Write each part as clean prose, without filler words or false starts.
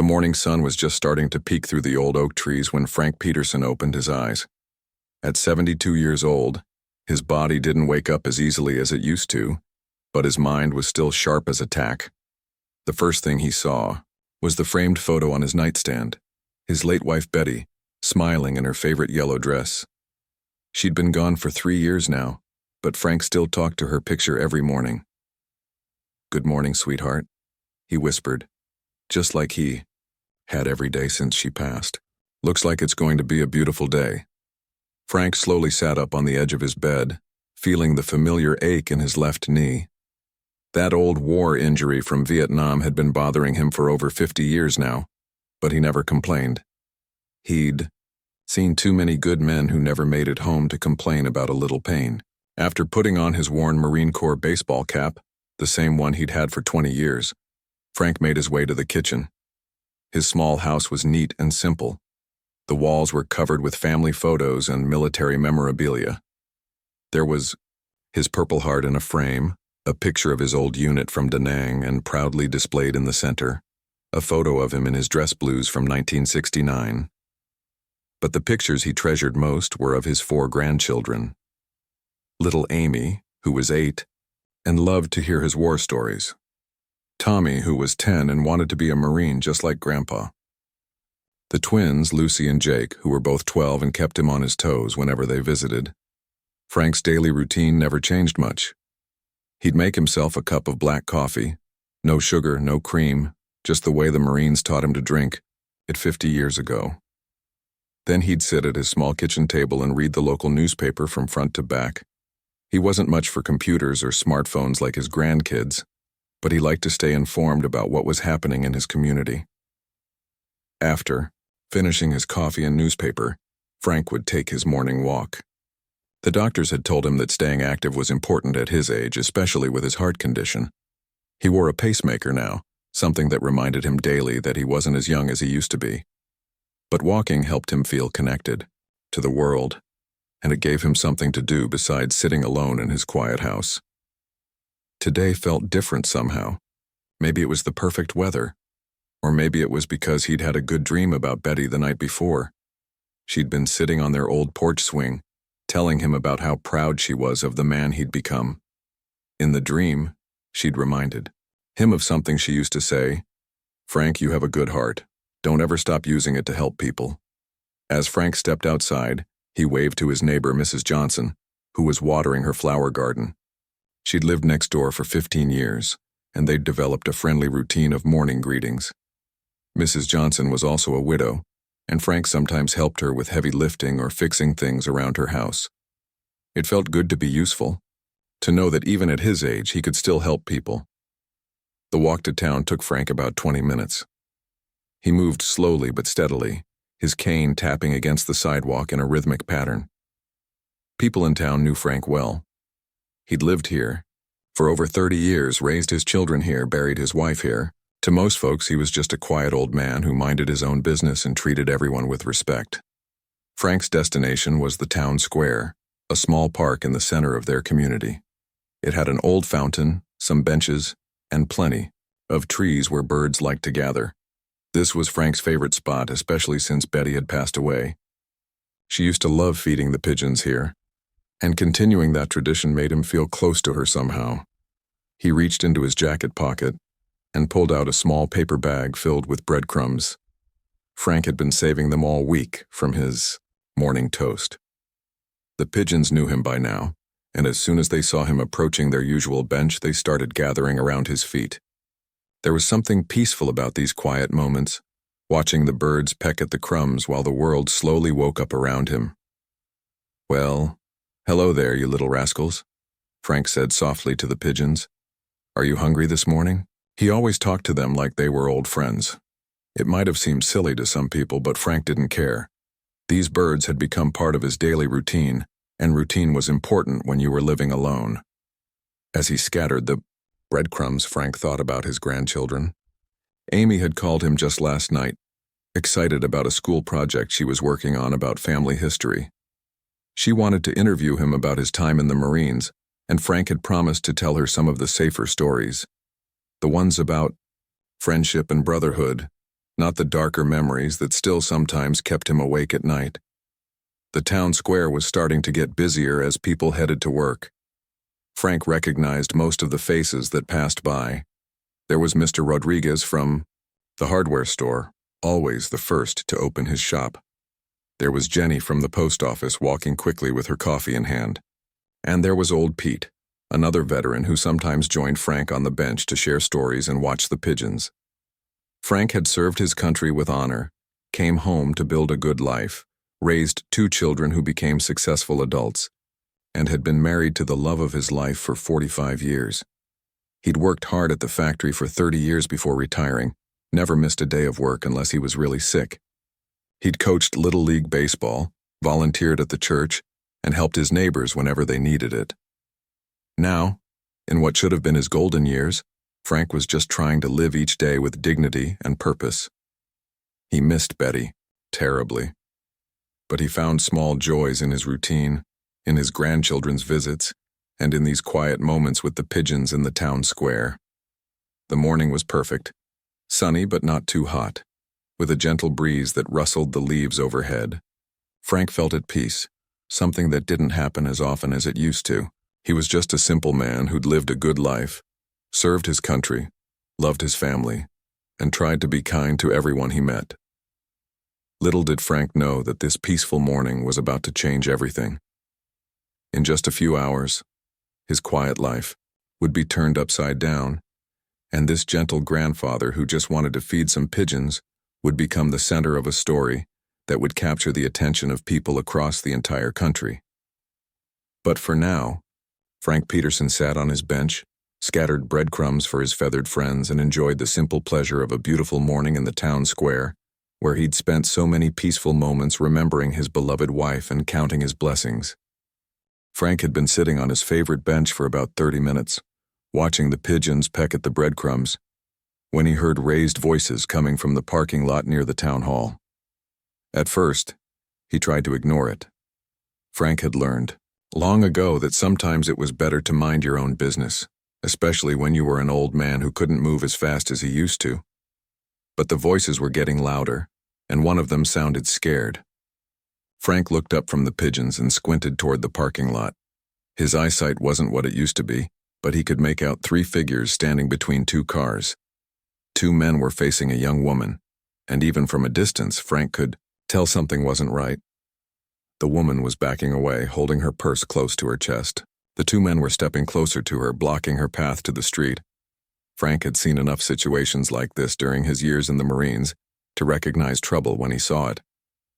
morning sun was just starting to peek through the old oak trees when Frank Peterson opened his eyes. At 72 years old, his body didn't wake up as easily as it used to, but his mind was still sharp as a tack. The first thing he saw was the framed photo on his nightstand, his late wife Betty, smiling in her favorite yellow dress. She'd been gone for 3 years now, but Frank still talked to her picture every morning. "Good morning, sweetheart," he whispered, just like he had every day since she passed. "Looks like it's going to be a beautiful day." Frank slowly sat up on the edge of his bed, feeling the familiar ache in his left knee. That old war injury from Vietnam had been bothering him for over 50 years now, but he never complained. He'd seen too many good men who never made it home to complain about a little pain. After putting on his worn Marine Corps baseball cap, the same one he'd had for 20 years, Frank made his way to the kitchen. His small house was neat and simple. The walls were covered with family photos and military memorabilia. There was his Purple Heart in a frame, a picture of his old unit from Da Nang and proudly displayed in the center, a photo of him in his dress blues from 1969. But the pictures he treasured most were of his 4 grandchildren. Little Amy, who was 8, and loved to hear his war stories. Tommy, who was 10 and wanted to be a Marine just like Grandpa. The twins, Lucy and Jake, who were both 12 and kept him on his toes whenever they visited. Frank's daily routine never changed much. He'd make himself a cup of black coffee, no sugar, no cream, just the way the Marines taught him to drink it 50 years ago. Then he'd sit at his small kitchen table and read the local newspaper from front to back. He wasn't much for computers or smartphones like his grandkids, but he liked to stay informed about what was happening in his community. After finishing his coffee and newspaper, Frank would take his morning walk. The doctors had told him that staying active was important at his age, especially with his heart condition. He wore a pacemaker now, something that reminded him daily that he wasn't as young as he used to be. But walking helped him feel connected to the world, and it gave him something to do besides sitting alone in his quiet house. Today felt different somehow. Maybe it was the perfect weather, or maybe it was because he'd had a good dream about Betty the night before. She'd been sitting on their old porch swing, telling him about how proud she was of the man he'd become. In the dream, she'd reminded him of something she used to say, "Frank, you have a good heart. Don't ever stop using it to help people." As Frank stepped outside, he waved to his neighbor, Mrs. Johnson, who was watering her flower garden. She'd lived next door for 15 years, and they'd developed a friendly routine of morning greetings. Mrs. Johnson was also a widow, and Frank sometimes helped her with heavy lifting or fixing things around her house. It felt good to be useful, to know that even at his age he could still help people. The walk to town took Frank about 20 minutes. He moved slowly but steadily, his cane tapping against the sidewalk in a rhythmic pattern. People in town knew Frank well. He'd lived here for over 30 years, raised his children here, buried his wife here. To most folks, he was just a quiet old man who minded his own business and treated everyone with respect. Frank's destination was the town square, a small park in the center of their community. It had an old fountain, some benches, and plenty of trees where birds liked to gather. This was Frank's favorite spot, especially since Betty had passed away. She used to love feeding the pigeons here, and continuing that tradition made him feel close to her somehow. He reached into his jacket pocket and pulled out a small paper bag filled with breadcrumbs. Frank had been saving them all week from his morning toast. The pigeons knew him by now, and as soon as they saw him approaching their usual bench, they started gathering around his feet. There was something peaceful about these quiet moments, watching the birds peck at the crumbs while the world slowly woke up around him. "Well, hello there, you little rascals," Frank said softly to the pigeons. "Are you hungry this morning?" He always talked to them like they were old friends. It might have seemed silly to some people, but Frank didn't care. These birds had become part of his daily routine, and routine was important when you were living alone. As he scattered the breadcrumbs, Frank thought about his grandchildren. Amy had called him just last night, excited about a school project she was working on about family history. She wanted to interview him about his time in the Marines, and Frank had promised to tell her some of the safer stories. The ones about friendship and brotherhood, not the darker memories that still sometimes kept him awake at night. The town square was starting to get busier as people headed to work. Frank recognized most of the faces that passed by. There was Mr. Rodriguez from the hardware store, always the first to open his shop. There was Jenny from the post office walking quickly with her coffee in hand. And there was old Pete, another veteran who sometimes joined Frank on the bench to share stories and watch the pigeons. Frank had served his country with honor, came home to build a good life, raised 2 children who became successful adults, and had been married to the love of his life for 45 years. He'd worked hard at the factory for 30 years before retiring, never missed a day of work unless he was really sick. He'd coached Little League baseball, volunteered at the church, and helped his neighbors whenever they needed it. Now, in what should have been his golden years, Frank was just trying to live each day with dignity and purpose. He missed Betty, terribly. But he found small joys in his routine, in his grandchildren's visits, and in these quiet moments with the pigeons in the town square. The morning was perfect, sunny but not too hot, with a gentle breeze that rustled the leaves overhead. Frank felt at peace, something that didn't happen as often as it used to. He was just a simple man who'd lived a good life, served his country, loved his family, and tried to be kind to everyone he met. Little did Frank know that this peaceful morning was about to change everything. In just a few hours, his quiet life would be turned upside down, and this gentle grandfather who just wanted to feed some pigeons would become the center of a story that would capture the attention of people across the entire country. But for now, Frank Peterson sat on his bench, scattered breadcrumbs for his feathered friends, and enjoyed the simple pleasure of a beautiful morning in the town square, where he'd spent so many peaceful moments remembering his beloved wife and counting his blessings. Frank had been sitting on his favorite bench for about 30 minutes, watching the pigeons peck at the breadcrumbs, when he heard raised voices coming from the parking lot near the town hall. At first, he tried to ignore it. Frank had learned long ago that sometimes it was better to mind your own business, especially when you were an old man who couldn't move as fast as he used to. But the voices were getting louder, and one of them sounded scared. Frank looked up from the pigeons and squinted toward the parking lot. His eyesight wasn't what it used to be, but he could make out 3 figures standing between 2 cars. 2 men were facing a young woman, and even from a distance, Frank could tell something wasn't right. The woman was backing away, holding her purse close to her chest. The 2 men were stepping closer to her, blocking her path to the street. Frank had seen enough situations like this during his years in the Marines to recognize trouble when he saw it.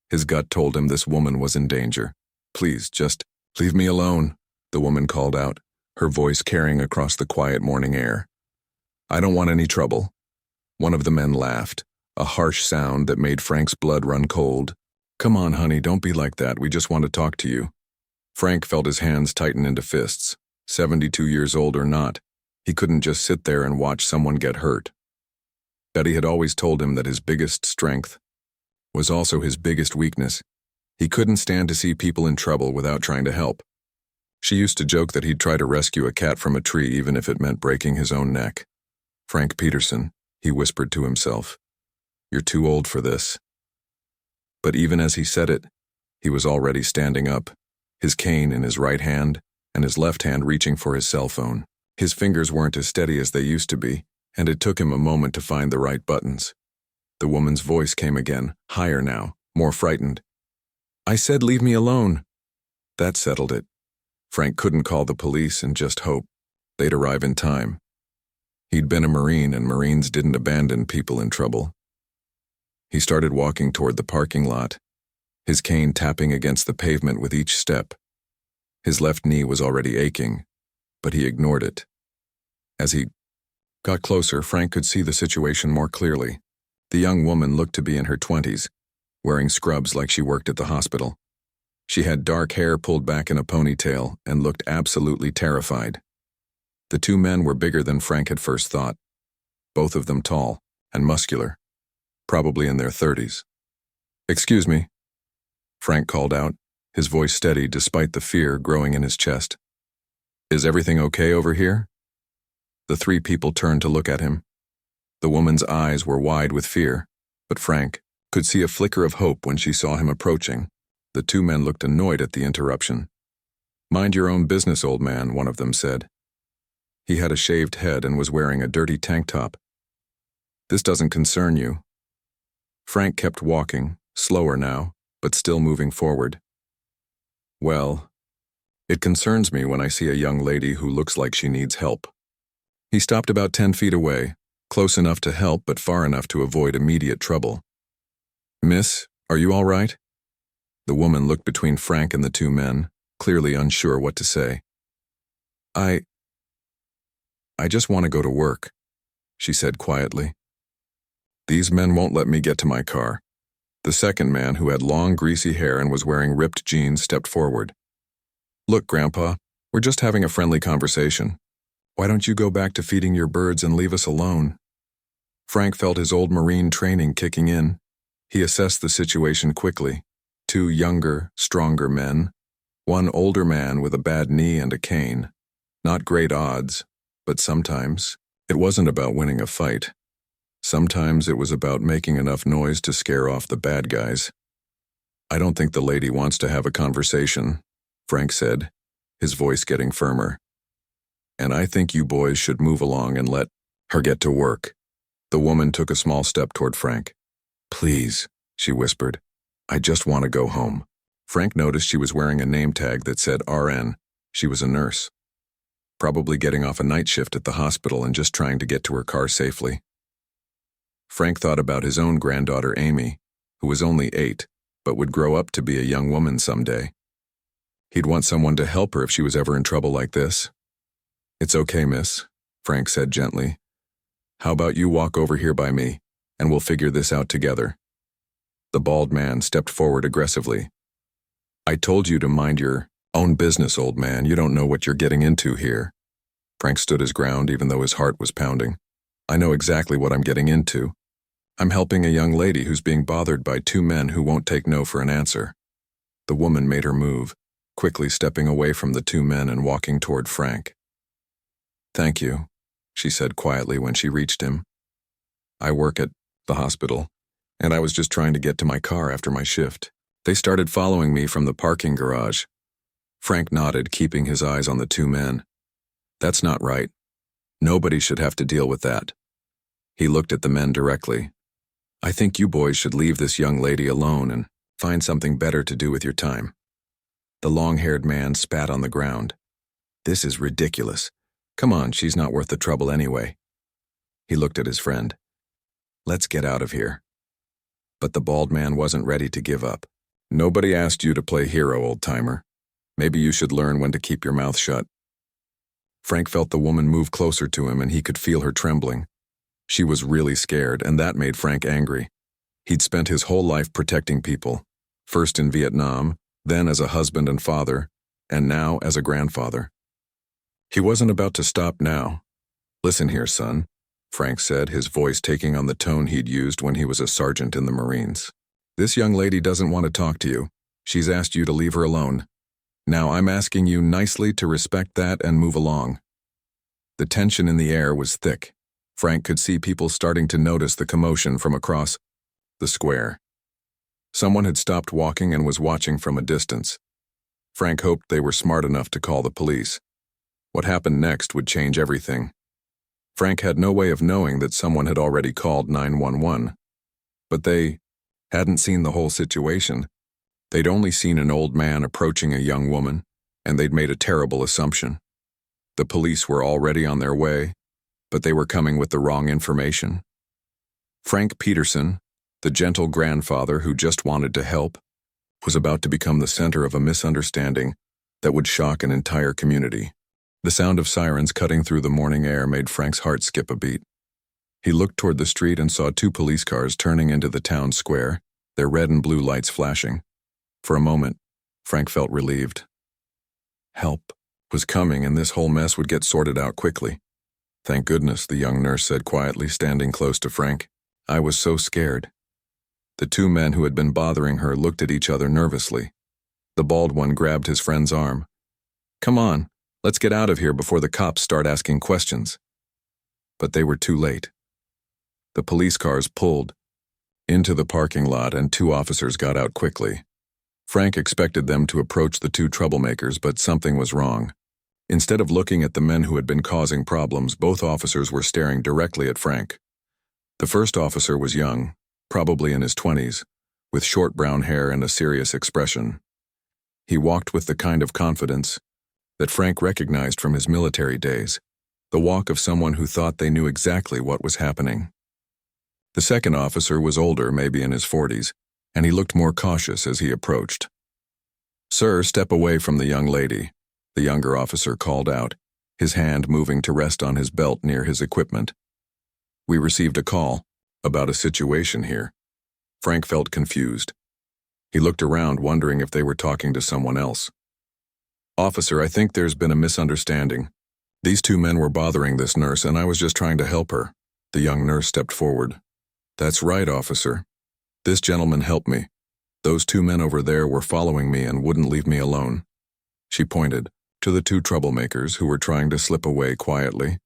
His gut told him this woman was in danger. "Please, just leave me alone," the woman called out, her voice carrying across the quiet morning air. "I don't want any trouble." One of the men laughed, a harsh sound that made Frank's blood run cold. "Come on, honey, don't be like that. We just want to talk to you." Frank felt his hands tighten into fists. 72 years old or not, he couldn't just sit there and watch someone get hurt. Betty had always told him that his biggest strength was also his biggest weakness. He couldn't stand to see people in trouble without trying to help. She used to joke that he'd try to rescue a cat from a tree even if it meant breaking his own neck. "Frank Peterson," he whispered to himself, "you're too old for this." But even as he said it, he was already standing up, his cane in his right hand and his left hand reaching for his cell phone. His fingers weren't as steady as they used to be, and it took him a moment to find the right buttons. The woman's voice came again, higher now, more frightened. "I said leave me alone." That settled it. Frank couldn't call the police and just hope they'd arrive in time. He'd been a Marine, and Marines didn't abandon people in trouble. He started walking toward the parking lot, his cane tapping against the pavement with each step. His left knee was already aching, but he ignored it. As he got closer, Frank could see the situation more clearly. The young woman looked to be in her 20s, wearing scrubs like she worked at the hospital. She had dark hair pulled back in a ponytail and looked absolutely terrified. The 2 men were bigger than Frank had first thought, both of them tall and muscular, probably in their 30s. "Excuse me," Frank called out, his voice steady despite the fear growing in his chest. "Is everything okay over here?" The 3 people turned to look at him. The woman's eyes were wide with fear, But Frank could see a flicker of hope when she saw him approaching. The two men looked annoyed at the interruption. "Mind your own business, old man," one of them said. He had a shaved head and was wearing a dirty tank top. "This doesn't concern you." Frank kept walking, slower now, but still moving forward. "Well, it concerns me when I see a young lady who looks like she needs help." He stopped about 10 feet away, close enough to help but far enough to avoid immediate trouble. "Miss, are you all right?" The woman looked between Frank and the two men, clearly unsure what to say. I just want to go to work," she said quietly. "These men won't let me get to my car." The second man, who had long, greasy hair and was wearing ripped jeans, stepped forward. "Look, Grandpa, we're just having a friendly conversation. Why don't you go back to feeding your birds and leave us alone?" Frank felt his old Marine training kicking in. He assessed the situation quickly. Two younger, stronger men. One older man with a bad knee and a cane. Not great odds, but sometimes it wasn't about winning a fight. Sometimes it was about making enough noise to scare off the bad guys. "I don't think the lady wants to have a conversation," Frank said, his voice getting firmer. "And I think you boys should move along and let her get to work." The woman took a small step toward Frank. "Please," she whispered. "I just want to go home." Frank noticed she was wearing a name tag that said RN. She was a nurse. Probably getting off a night shift at the hospital and just trying to get to her car safely. Frank thought about his own granddaughter Amy, who was only 8, but would grow up to be a young woman someday. He'd want someone to help her if she was ever in trouble like this. "It's okay, miss," Frank said gently. "How about you walk over here by me, and we'll figure this out together." The bald man stepped forward aggressively. "I told you to mind your own business, old man. You don't know what you're getting into here." Frank stood his ground even though his heart was pounding. "I know exactly what I'm getting into. I'm helping a young lady who's being bothered by two men who won't take no for an answer." The woman made her move, quickly stepping away from the two men and walking toward Frank. "Thank you," she said quietly when she reached him. "I work at the hospital, and I was just trying to get to my car after my shift. They started following me from the parking garage." Frank nodded, keeping his eyes on the two men. "That's not right. Nobody should have to deal with that." He looked at the men directly. "I think you boys should leave this young lady alone and find something better to do with your time." The long-haired man spat on the ground. "This is ridiculous. Come on, she's not worth the trouble anyway." He looked at his friend. "Let's get out of here." But the bald man wasn't ready to give up. "Nobody asked you to play hero, old-timer. Maybe you should learn when to keep your mouth shut." Frank felt the woman move closer to him and he could feel her trembling. She was really scared, and that made Frank angry. He'd spent his whole life protecting people, first in Vietnam, then as a husband and father, and now as a grandfather. He wasn't about to stop now. "Listen here, son," Frank said, his voice taking on the tone he'd used when he was a sergeant in the Marines. "This young lady doesn't want to talk to you. She's asked you to leave her alone. Now I'm asking you nicely to respect that and move along." The tension in the air was thick. Frank could see people starting to notice the commotion from across the square. Someone had stopped walking and was watching from a distance. Frank hoped they were smart enough to call the police. What happened next would change everything. Frank had no way of knowing that someone had already called 911. But they hadn't seen the whole situation. They'd only seen an old man approaching a young woman, and they'd made a terrible assumption. The police were already on their way, but they were coming with the wrong information. Frank Peterson, the gentle grandfather who just wanted to help, was about to become the center of a misunderstanding that would shock an entire community. The sound of sirens cutting through the morning air made Frank's heart skip a beat. He looked toward the street and saw two police cars turning into the town square, their red and blue lights flashing. For a moment, Frank felt relieved. Help was coming, and this whole mess would get sorted out quickly. "Thank goodness," the young nurse said quietly, standing close to Frank. "I was so scared." The two men who had been bothering her looked at each other nervously. The bald one grabbed his friend's arm. "Come on, let's get out of here before the cops start asking questions." But they were too late. The police cars pulled, into the parking lot, and 2 officers got out quickly. Frank expected them to approach the 2 troublemakers, but something was wrong. Instead of looking at the men who had been causing problems, both officers were staring directly at Frank. The first officer was young, probably in his 20s, with short brown hair and a serious expression. He walked with the kind of confidence that Frank recognized from his military days, the walk of someone who thought they knew exactly what was happening. The second officer was older, maybe in his 40s, and he looked more cautious as he approached. "Sir, step away from the young lady," the younger officer called out, his hand moving to rest on his belt near his equipment. "We received a call about a situation here." Frank felt confused. He looked around, wondering if they were talking to someone else. "Officer, I think there's been a misunderstanding. These 2 men were bothering this nurse, and I was just trying to help her." The young nurse stepped forward. "That's right, officer. This gentleman helped me. Those 2 men over there were following me and wouldn't leave me alone." She pointed to the 2 troublemakers who were trying to slip away quietly,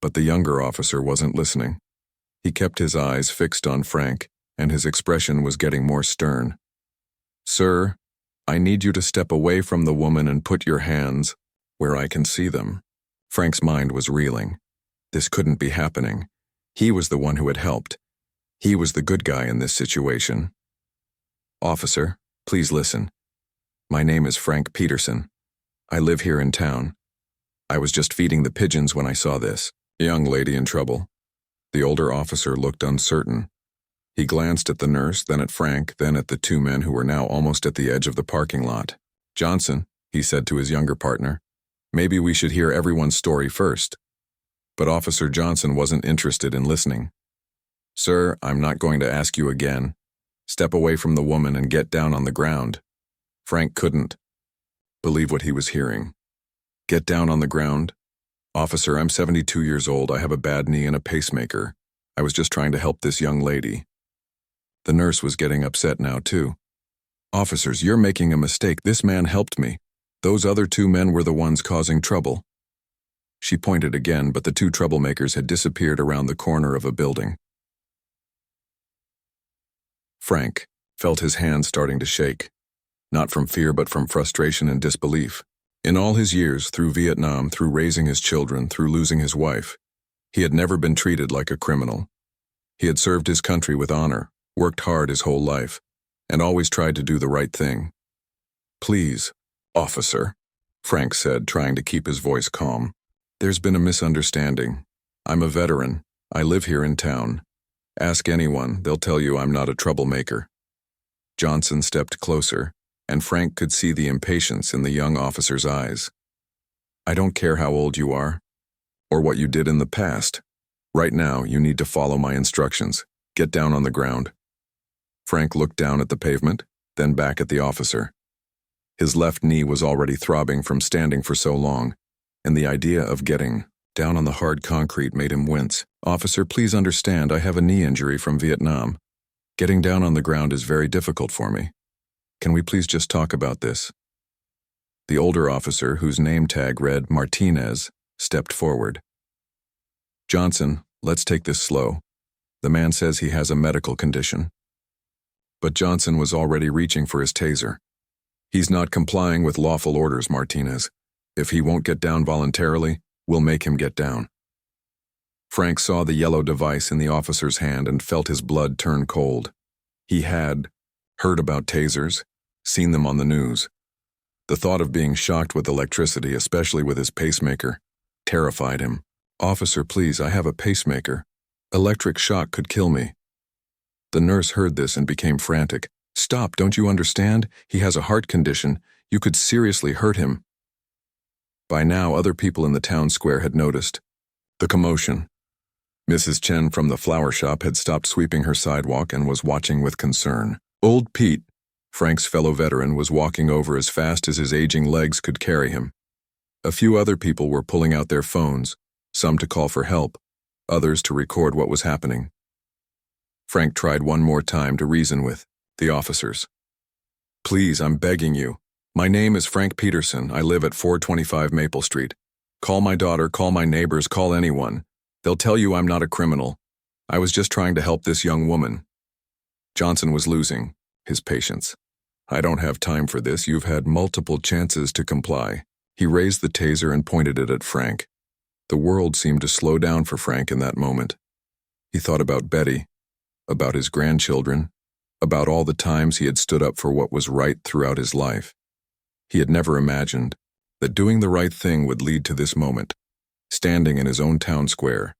but the younger officer wasn't listening. He kept his eyes fixed on Frank, and his expression was getting more stern. "Sir, I need you to step away from the woman and put your hands where I can see them." Frank's mind was reeling. This couldn't be happening. He was the one who had helped. He was the good guy in this situation. "Officer, please listen. My name is Frank Peterson. I live here in town. I was just feeding the pigeons when I saw this." "Young lady in trouble?" The older officer looked uncertain. He glanced at the nurse, then at Frank, then at the 2 men who were now almost at the edge of the parking lot. "Johnson," he said to his younger partner, "maybe we should hear everyone's story first." But Officer Johnson wasn't interested in listening. "Sir, I'm not going to ask you again. Step away from the woman and get down on the ground." Frank couldn't believe what he was hearing. "Get down on the ground? Officer, I'm 72 years old. I have a bad knee and a pacemaker. I was just trying to help this young lady." The nurse was getting upset now, too. "Officers, you're making a mistake. This man helped me. Those other 2 men were the ones causing trouble." She pointed again, but the 2 troublemakers had disappeared around the corner of a building. Frank felt his hands starting to shake, not from fear but from frustration and disbelief. In all his years, through Vietnam, through raising his children, through losing his wife, he had never been treated like a criminal. He had served his country with honor, worked hard his whole life, and always tried to do the right thing. "Please, officer," Frank said, trying to keep his voice calm. "There's been a misunderstanding. I'm a veteran. I live here in town. Ask anyone, they'll tell you I'm not a troublemaker." Johnson stepped closer, and Frank could see the impatience in the young officer's eyes. "I don't care how old you are, or what you did in the past. Right now, you need to follow my instructions. Get down on the ground." Frank looked down at the pavement, then back at the officer. His left knee was already throbbing from standing for so long, and the idea of getting down on the hard concrete made him wince. "Officer, please understand, I have a knee injury from Vietnam. Getting down on the ground is very difficult for me. Can we please just talk about this?" The older officer, whose name tag read Martinez, stepped forward. "Johnson, let's take this slow. The man says he has a medical condition." But Johnson was already reaching for his taser. "He's not complying with lawful orders, Martinez. If he won't get down voluntarily, we'll make him get down." Frank saw the yellow device in the officer's hand and felt his blood turn cold. He had heard about tasers, seen them on the news. The thought of being shocked with electricity, especially with his pacemaker, terrified him. "Officer, please, I have a pacemaker. Electric shock could kill me." The nurse heard this and became frantic. "Stop, don't you understand? He has a heart condition. You could seriously hurt him." By now, other people in the town square had noticed the commotion. Mrs. Chen from the flower shop had stopped sweeping her sidewalk and was watching with concern. Old Pete, Frank's fellow veteran, was walking over as fast as his aging legs could carry him. A few other people were pulling out their phones, some to call for help, others to record what was happening. Frank tried one more time to reason with the officers. "Please, I'm begging you. My name is Frank Peterson. I live at 425 Maple Street. Call my daughter, call my neighbors, call anyone. They'll tell you I'm not a criminal. I was just trying to help this young woman." Johnson was losing his patience. "I don't have time for this. You've had multiple chances to comply." He raised the taser and pointed it at Frank. The world seemed to slow down for Frank in that moment. He thought about Betty, about his grandchildren, about all the times he had stood up for what was right throughout his life. He had never imagined that doing the right thing would lead to this moment, standing in his own town square,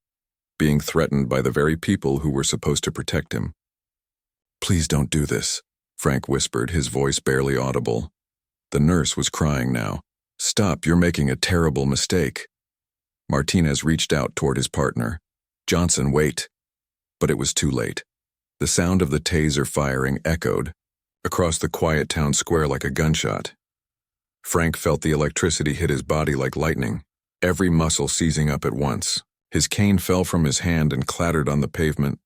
being threatened by the very people who were supposed to protect him. "Please don't do this," Frank whispered, his voice barely audible. The nurse was crying now. "Stop, you're making a terrible mistake." Martinez reached out toward his partner. "Johnson, wait." But it was too late. The sound of the taser firing echoed across the quiet town square like a gunshot. Frank felt the electricity hit his body like lightning, every muscle seizing up at once. His cane fell from his hand and clattered on the pavement.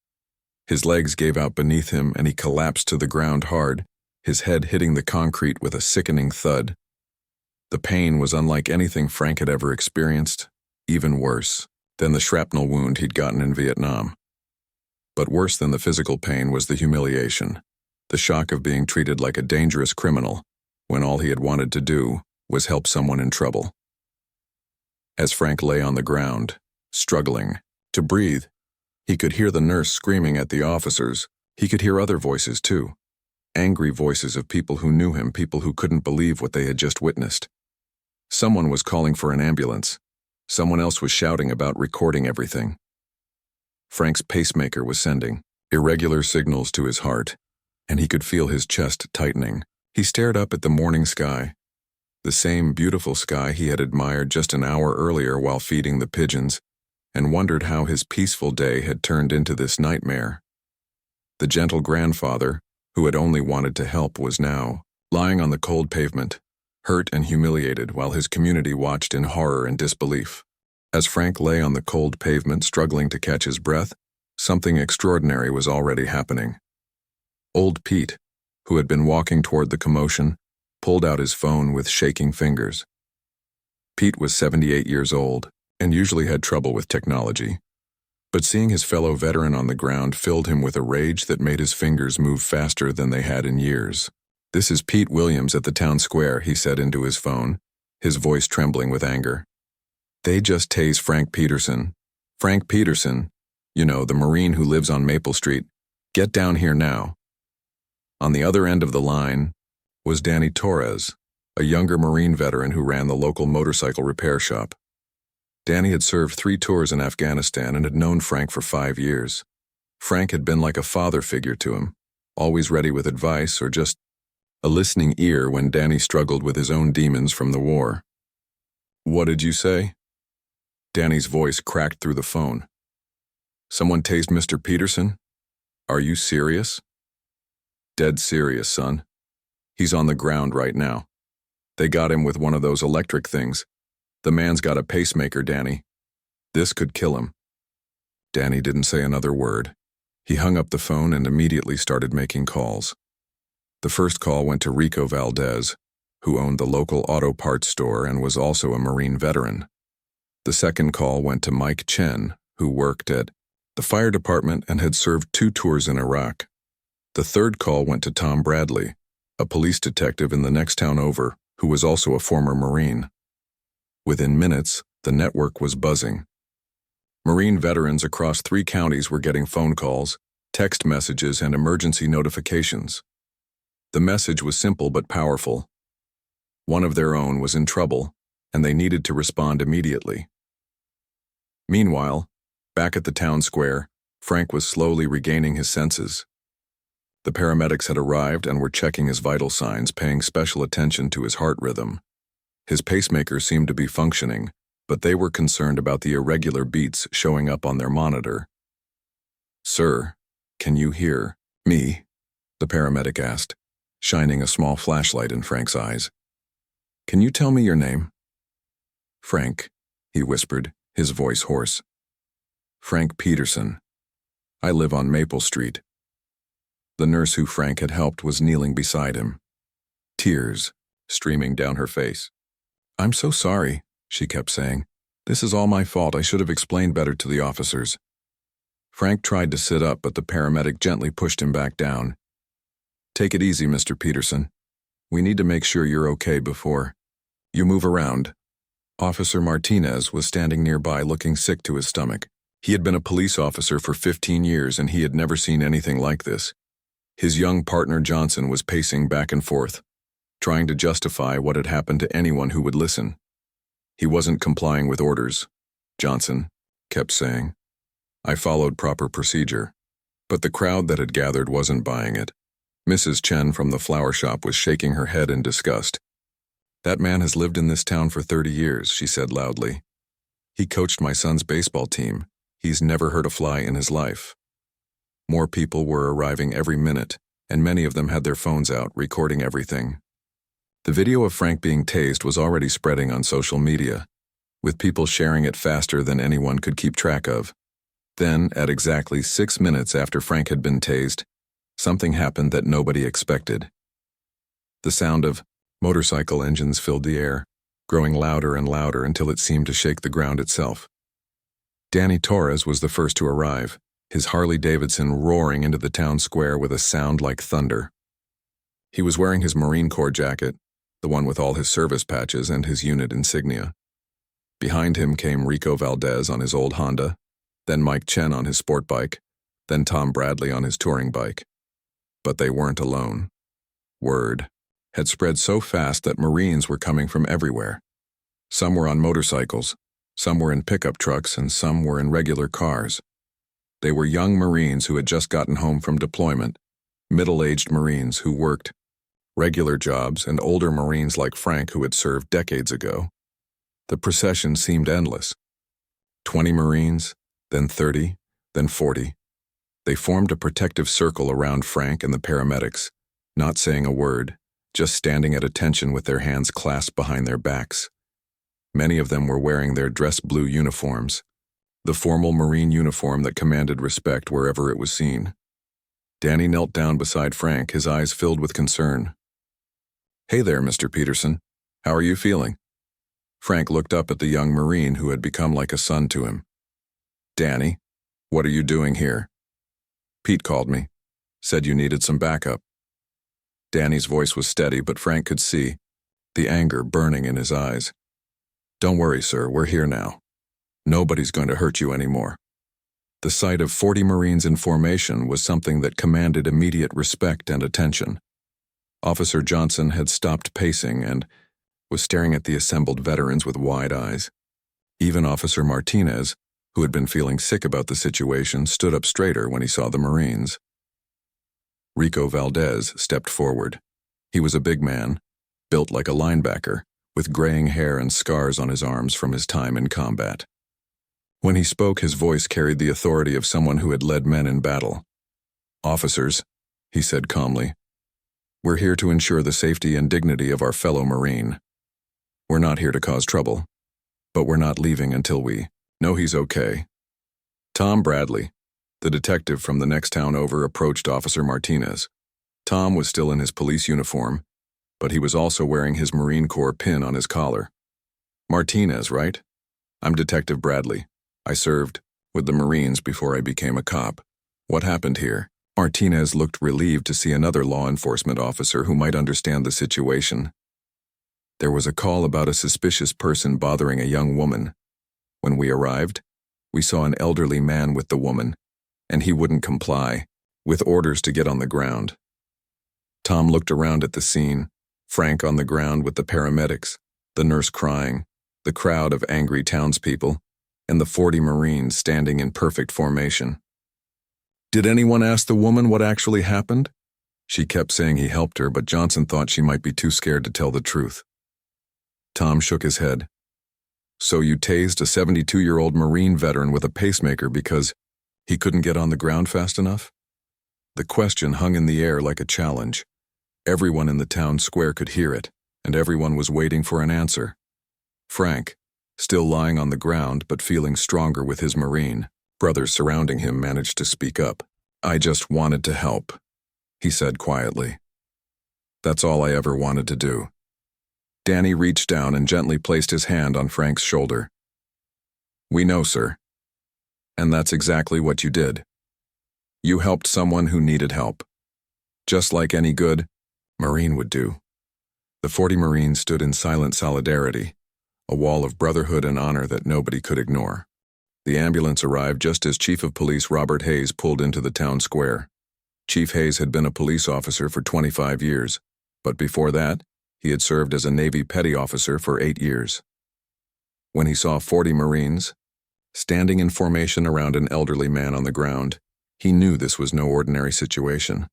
His legs gave out beneath him and he collapsed to the ground hard, his head hitting the concrete with a sickening thud. The pain was unlike anything Frank had ever experienced, even worse than the shrapnel wound he'd gotten in Vietnam. But worse than the physical pain was the humiliation, the shock of being treated like a dangerous criminal when all he had wanted to do was help someone in trouble. As Frank lay on the ground, struggling to breathe, he could hear the nurse screaming at the officers. He could hear other voices too, angry voices of people who knew him, people who couldn't believe what they had just witnessed. Someone was calling for an ambulance. Someone else was shouting about recording everything. Frank's pacemaker was sending irregular signals to his heart, and he could feel his chest tightening. He stared up at the morning sky, the same beautiful sky he had admired just an hour earlier while feeding the pigeons, and wondered how his peaceful day had turned into this nightmare. The gentle grandfather, who had only wanted to help, was now lying on the cold pavement, hurt and humiliated, while his community watched in horror and disbelief. As Frank lay on the cold pavement struggling to catch his breath, something extraordinary was already happening. Old Pete, who had been walking toward the commotion, pulled out his phone with shaking fingers. Pete was 78 years old and usually had trouble with technology, but seeing his fellow veteran on the ground filled him with a rage that made his fingers move faster than they had in years. "This is Pete Williams at the town square," he said into his phone, his voice trembling with anger. "They just tased Frank Peterson. Frank Peterson, you know, the Marine who lives on Maple Street. Get down here now." On the other end of the line was Danny Torres, a younger Marine veteran who ran the local motorcycle repair shop. Danny had served 3 tours in Afghanistan and had known Frank for 5 years. Frank had been like a father figure to him, always ready with advice or just a listening ear when Danny struggled with his own demons from the war. "What did you say?" Danny's voice cracked through the phone. "Someone tased Mr. Peterson? Are you serious?" "Dead serious, son. He's on the ground right now. They got him with one of those electric things. The man's got a pacemaker, Danny. This could kill him." Danny didn't say another word. He hung up the phone and immediately started making calls. The first call went to Rico Valdez, who owned the local auto parts store and was also a Marine veteran. The second call went to Mike Chen, who worked at the fire department and had served 2 tours in Iraq. The third call went to Tom Bradley, a police detective in the next town over, who was also a former Marine. Within minutes, the network was buzzing. Marine veterans across 3 counties were getting phone calls, text messages, and emergency notifications. The message was simple but powerful. One of their own was in trouble, and they needed to respond immediately. Meanwhile, back at the town square, Frank was slowly regaining his senses. The paramedics had arrived and were checking his vital signs, paying special attention to his heart rhythm. His pacemaker seemed to be functioning, but they were concerned about the irregular beats showing up on their monitor. "Sir, can you hear me?" the paramedic asked, shining a small flashlight in Frank's eyes. "Can you tell me your name?" "Frank," he whispered, his voice hoarse. "Frank Peterson. I live on Maple Street." The nurse who Frank had helped was kneeling beside him, tears streaming down her face. "I'm so sorry," she kept saying. "This is all my fault. I should have explained better to the officers." Frank tried to sit up, but the paramedic gently pushed him back down, Take it easy, Mr. Peterson. We need to make sure you're okay before you move around. Officer Martinez was standing nearby looking sick to his stomach. He had been a police officer for 15 years and he had never seen anything like this. His young partner Johnson was pacing back and forth, trying to justify what had happened to anyone who would listen. He wasn't complying with orders, Johnson kept saying. I followed proper procedure. But the crowd that had gathered wasn't buying it. Mrs. Chen from the flower shop was shaking her head in disgust. That man has lived in this town for 30 years, she said loudly. He coached my son's baseball team. He's never hurt a fly in his life. More people were arriving every minute, and many of them had their phones out, recording everything. The video of Frank being tased was already spreading on social media, with people sharing it faster than anyone could keep track of. Then, at exactly 6 minutes after Frank had been tased, something happened that nobody expected. The sound of motorcycle engines filled the air, growing louder and louder until it seemed to shake the ground itself. Danny Torres was the first to arrive, his Harley-Davidson roaring into the town square with a sound like thunder. He was wearing his Marine Corps jacket, the one with all his service patches and his unit insignia. Behind him came Rico Valdez on his old Honda, then Mike Chen on his sport bike, then Tom Bradley on his touring bike. But they weren't alone. Word had spread so fast that Marines were coming from everywhere. Some were on motorcycles, some were in pickup trucks, and some were in regular cars. They were young Marines who had just gotten home from deployment, middle-aged Marines who worked regular jobs, and older Marines like Frank who had served decades ago. The procession seemed endless. 20 Marines, then 30, then 40. They formed a protective circle around Frank and the paramedics, not saying a word, just standing at attention with their hands clasped behind their backs. Many of them were wearing their dress blue uniforms, the formal Marine uniform that commanded respect wherever it was seen. Danny knelt down beside Frank, his eyes filled with concern. Hey there, Mr. Peterson. How are you feeling? Frank looked up at the young Marine who had become like a son to him. Danny, what are you doing here? Pete called me, said you needed some backup. Danny's voice was steady, but Frank could see the anger burning in his eyes. Don't worry, sir, we're here now. Nobody's going to hurt you anymore. The sight of 40 Marines in formation was something that commanded immediate respect and attention. Officer Johnson had stopped pacing and was staring at the assembled veterans with wide eyes. Even Officer Martinez, who had been feeling sick about the situation, stood up straighter when he saw the Marines. Rico Valdez stepped forward. He was a big man, built like a linebacker, with graying hair and scars on his arms from his time in combat. When he spoke, his voice carried the authority of someone who had led men in battle. Officers, he said calmly, we're here to ensure the safety and dignity of our fellow Marine. We're not here to cause trouble, but we're not leaving until we know he's okay. Tom Bradley, the detective from the next town over, approached Officer Martinez. Tom was still in his police uniform, but he was also wearing his Marine Corps pin on his collar. Martinez, right? I'm Detective Bradley. I served with the Marines before I became a cop. What happened here? Martinez looked relieved to see another law enforcement officer who might understand the situation. There was a call about a suspicious person bothering a young woman. When we arrived, we saw an elderly man with the woman, and he wouldn't comply, with orders to get on the ground. Tom looked around at the scene, Frank on the ground with the paramedics, the nurse crying, the crowd of angry townspeople, and the 40 Marines standing in perfect formation. Did anyone ask the woman what actually happened? She kept saying he helped her, but Johnson thought she might be too scared to tell the truth. Tom shook his head. So you tased a 72-year-old Marine veteran with a pacemaker because he couldn't get on the ground fast enough? The question hung in the air like a challenge. Everyone in the town square could hear it, and everyone was waiting for an answer. Frank, still lying on the ground but feeling stronger with his Marine brothers surrounding him, managed to speak up. I just wanted to help, he said quietly. That's all I ever wanted to do. Danny reached down and gently placed his hand on Frank's shoulder. We know, sir. And that's exactly what you did. You helped someone who needed help. just like any good Marine would do. The 40 Marines stood in silent solidarity, a wall of brotherhood and honor that nobody could ignore. The ambulance arrived just as Chief of Police Robert Hayes pulled into the town square. Chief Hayes had been a police officer for 25 years, but before that, he had served as a Navy petty officer for 8 years. When he saw 40 Marines standing in formation around an elderly man on the ground, he knew this was no ordinary situation.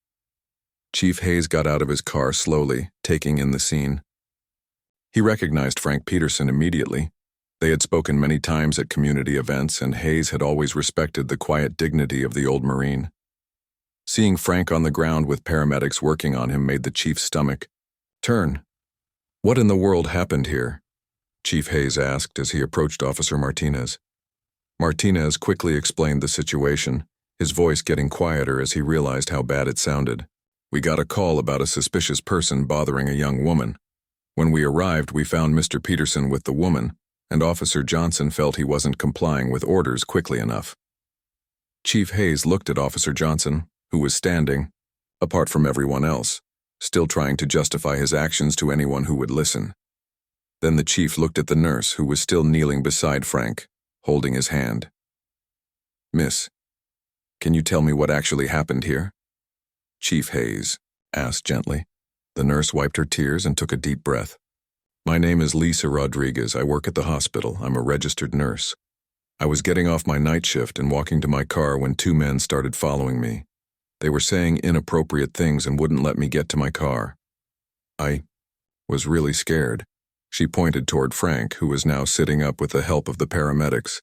Chief Hayes got out of his car slowly, taking in the scene. He recognized Frank Peterson immediately. They had spoken many times at community events, and Hayes had always respected the quiet dignity of the old Marine. Seeing Frank on the ground with paramedics working on him made the chief's stomach turn. "What in the world happened here?" Chief Hayes asked as he approached Officer Martinez. Martinez quickly explained the situation, his voice getting quieter as he realized how bad it sounded. "We got a call about a suspicious person bothering a young woman. When we arrived, we found Mr. Peterson with the woman, and Officer Johnson felt he wasn't complying with orders quickly enough." Chief Hayes looked at Officer Johnson, who was standing, apart from everyone else, still trying to justify his actions to anyone who would listen. Then the chief looked at the nurse, who was still kneeling beside Frank, holding his hand. "Miss, can you tell me what actually happened here?" Chief Hayes asked gently. The nurse wiped her tears and took a deep breath. "My name is Lisa Rodriguez. I work at the hospital. I'm a registered nurse. I was getting off my night shift and walking to my car when 2 men started following me. They were saying inappropriate things and wouldn't let me get to my car. I was really scared." She pointed toward Frank, who was now sitting up with the help of the paramedics.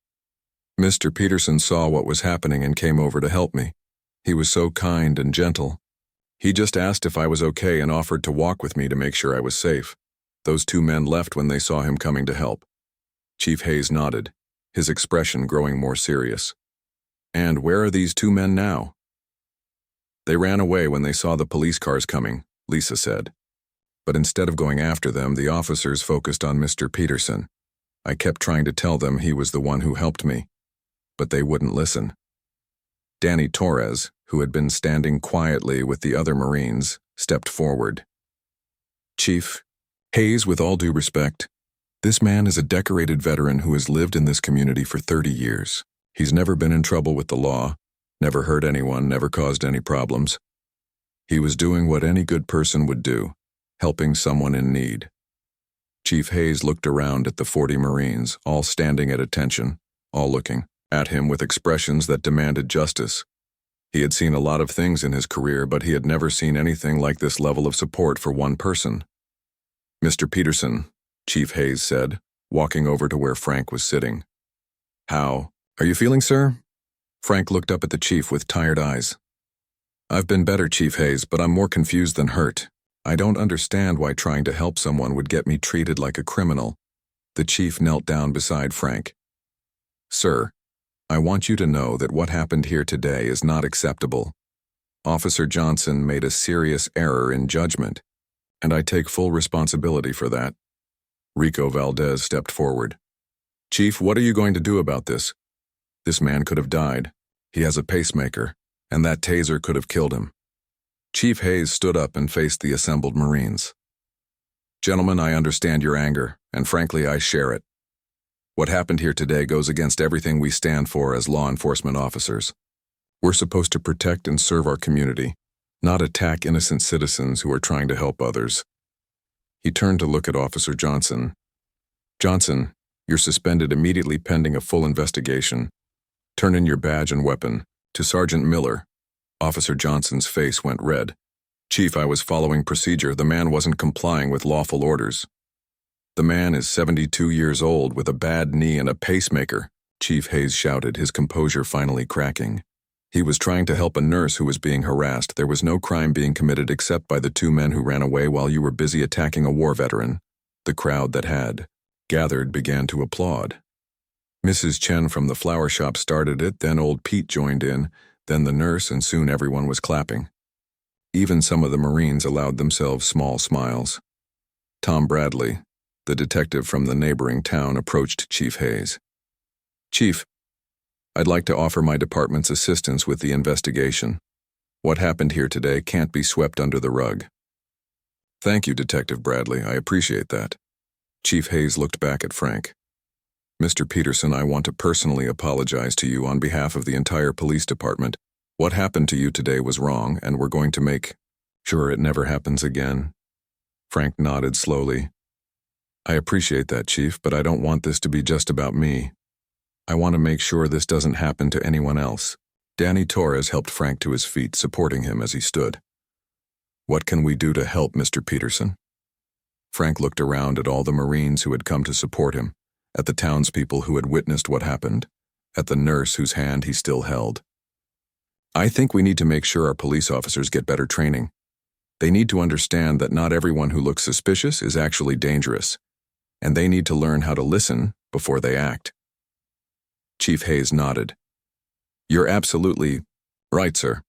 "Mr. Peterson saw what was happening and came over to help me. He was so kind and gentle. He just asked if I was okay and offered to walk with me to make sure I was safe. Those 2 men left when they saw him coming to help." Chief Hayes nodded, his expression growing more serious. "And where are these 2 men now?" "They ran away when they saw the police cars coming," Lisa said. "But instead of going after them, the officers focused on Mr. Peterson. I kept trying to tell them he was the one who helped me, but they wouldn't listen." Danny Torres, who had been standing quietly with the other Marines, stepped forward. "Chief Hayes, with all due respect, this man is a decorated veteran who has lived in this community for 30 years. He's never been in trouble with the law, never hurt anyone, never caused any problems. He was doing what any good person would do, helping someone in need." Chief Hayes looked around at the 40 Marines, all standing at attention, all looking at him with expressions that demanded justice. He had seen a lot of things in his career, but he had never seen anything like this level of support for one person. "Mr. Peterson," Chief Hayes said, walking over to where Frank was sitting. "How are you feeling, sir?" Frank looked up at the chief with tired eyes. "I've been better, Chief Hayes, but I'm more confused than hurt. I don't understand why trying to help someone would get me treated like a criminal." The chief knelt down beside Frank. "Sir, I want you to know that what happened here today is not acceptable. Officer Johnson made a serious error in judgment, and I take full responsibility for that." Rico Valdez stepped forward. "Chief, what are you going to do about this? This man could have died. He has a pacemaker, and that taser could have killed him." Chief Hayes stood up and faced the assembled Marines. "Gentlemen, I understand your anger, and frankly, I share it. What happened here today goes against everything we stand for as law enforcement officers. We're supposed to protect and serve our community, not attack innocent citizens who are trying to help others." He turned to look at Officer Johnson. "Johnson, you're suspended immediately pending a full investigation. Turn in your badge and weapon. To Sergeant Miller." Officer Johnson's face went red. "Chief, I was following procedure. The man wasn't complying with lawful orders." "The man is 72 years old with a bad knee and a pacemaker," Chief Hayes shouted, his composure finally cracking. "He was trying to help a nurse who was being harassed. There was no crime being committed except by the 2 men who ran away while you were busy attacking a war veteran." The crowd that had gathered began to applaud. Mrs. Chen from the flower shop started it, then old Pete joined in, then the nurse, and soon everyone was clapping. Even some of the Marines allowed themselves small smiles. Tom Bradley, the detective from the neighboring town, approached Chief Hayes. "Chief, I'd like to offer my department's assistance with the investigation. What happened here today can't be swept under the rug. Thank you, Detective Bradley. I appreciate that. Chief Hayes looked back at Frank. Mr. Peterson, I want to personally apologize to you on behalf of the entire police department. What happened to you today was wrong, and we're going to make sure it never happens again. Frank nodded slowly. I appreciate that, Chief, but I don't want this to be just about me. I want to make sure this doesn't happen to anyone else. Danny Torres helped Frank to his feet, supporting him as he stood. What can we do to help, Mr. Peterson? Frank looked around at all the Marines who had come to support him, at the townspeople who had witnessed what happened, at the nurse whose hand he still held. I think we need to make sure our police officers get better training. They need to understand that not everyone who looks suspicious is actually dangerous, and they need to learn how to listen before they act. Chief Hayes nodded. You're absolutely right, sir.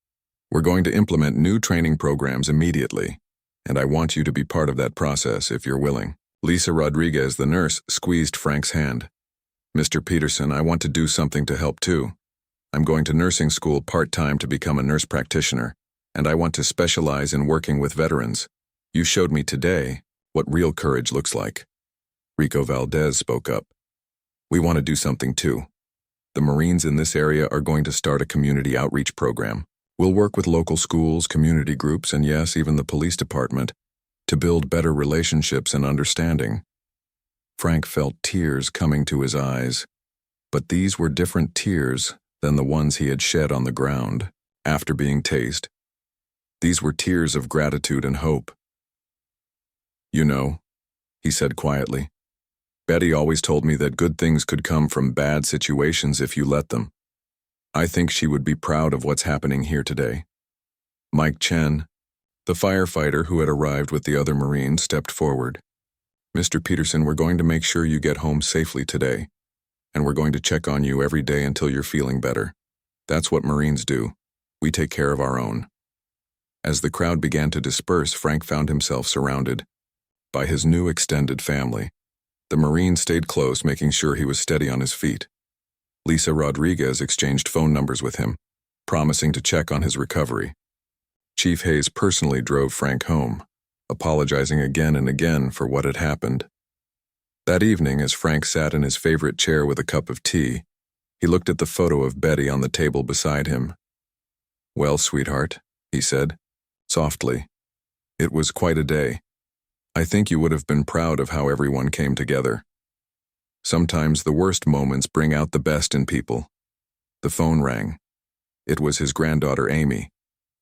We're going to implement new training programs immediately, and I want you to be part of that process if you're willing. Lisa Rodriguez, the nurse, squeezed Frank's hand. Mr. Peterson, I want to do something to help too. I'm going to nursing school part-time to become a nurse practitioner, and I want to specialize in working with veterans. You showed me today what real courage looks like. Rico Valdez spoke up. We want to do something too. The Marines in this area are going to start a community outreach program. We'll work with local schools, community groups, and yes, even the police department, to build better relationships and understanding. Frank felt tears coming to his eyes, but these were different tears than the ones he had shed on the ground after being tased. These were tears of gratitude and hope. You know, he said quietly, Betty always told me that good things could come from bad situations if you let them. I think she would be proud of what's happening here today. Mike Chen, the firefighter who had arrived with the other Marines, stepped forward. Mr. Peterson, we're going to make sure you get home safely today, and we're going to check on you every day until you're feeling better. That's what Marines do. We take care of our own. As the crowd began to disperse, Frank found himself surrounded by his new extended family. The Marine stayed close, making sure he was steady on his feet. Lisa Rodriguez exchanged phone numbers with him, promising to check on his recovery. Chief Hayes personally drove Frank home, apologizing again and again for what had happened. That evening, as Frank sat in his favorite chair with a cup of tea, he looked at the photo of Betty on the table beside him. Well, sweetheart, he said, softly, it was quite a day. I think you would have been proud of how everyone came together. Sometimes the worst moments bring out the best in people. The phone rang. It was his granddaughter Amy,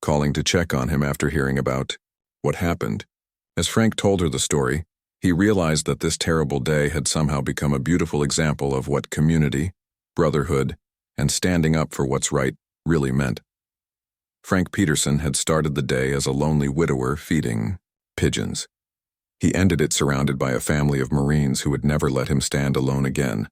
calling to check on him after hearing about what happened. As Frank told her the story, he realized that this terrible day had somehow become a beautiful example of what community, brotherhood, and standing up for what's right really meant. Frank Peterson had started the day as a lonely widower feeding pigeons. He ended it surrounded by a family of Marines who would never let him stand alone again.